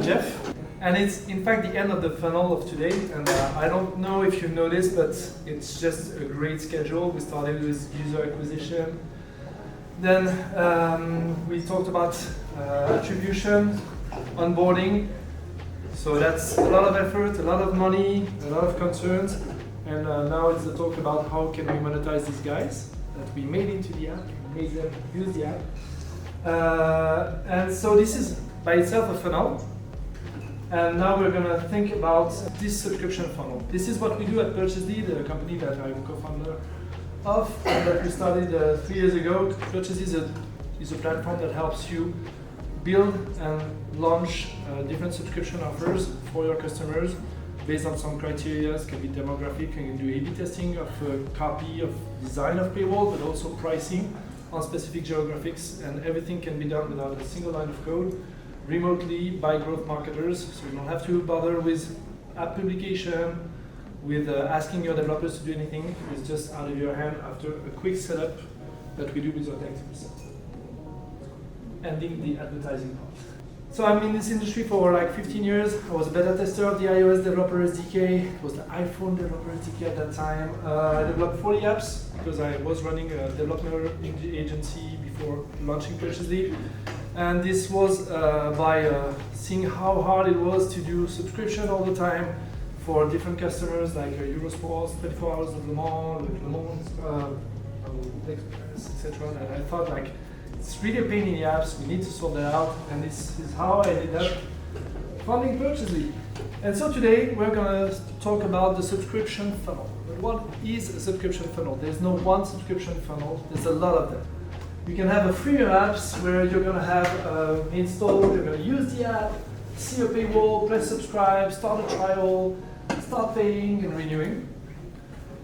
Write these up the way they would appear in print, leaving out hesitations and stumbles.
Jeff, and it's in fact the end of the funnel of today. And I don't know if you noticed, but it's just a great schedule. We started with user acquisition. Then we talked about attribution, onboarding. So that's a lot of effort, a lot of money, a lot of concerns. And now it's the talk about how can we monetize these guys that we made into the app, made them use the app. And so this is by itself a funnel. And now we're going to think about this subscription funnel. This is what we do at Purchasely, the company that I'm co-founder of, and that we started 3 years ago. Purchasely is a platform that helps you build and launch different subscription offers for your customers based on some criteria. It can be demographic, you can do A/B testing of copy, of design of paywall, but also pricing on specific geographics, and everything can be done without a single line of code, remotely by growth marketers, so you don't have to bother with app publication, with asking your developers to do anything. It's just out of your hand after a quick setup that we do with your tech teams. Ending the advertising part. So I'm in this industry for like 15 years. I was a beta tester of the iOS developer SDK. It was the iPhone developer SDK at that time. I developed 40 apps because I was running a development agency before launching Purchasely. And this was by seeing how hard it was to do subscription all the time for different customers like Eurosports, 24 Hours of Le Mans, Le Mans, etc. And I thought like, it's really a pain in the apps, we need to sort that out, and this is how I ended up funding Purchasely. And so today we're going to talk about the subscription funnel. But what is a subscription funnel? There's no one subscription funnel, there's a lot of them. You can have a freemium apps where you're going to have install, you're going to use the app, see a paywall, press subscribe, start a trial, start paying and renewing.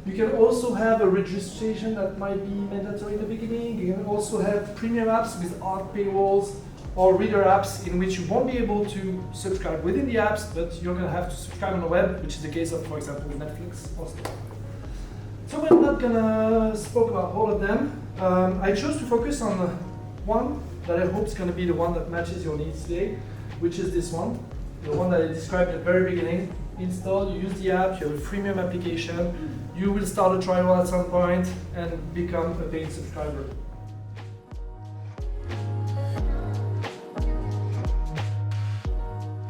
You can also have a registration that might be mandatory in the beginning. You can also have premium apps with art paywalls or reader apps in which you won't be able to subscribe within the apps, but you're going to have to subscribe on the web, which is the case of, for example, Netflix or stuff. So we're not going to speak about all of them. I chose to focus on one that I hope is going to be the one that matches your needs today, which is this one, the one that I described at the very beginning. Install, you use the app, you have a freemium application, you will start a trial at some point and become a paid subscriber.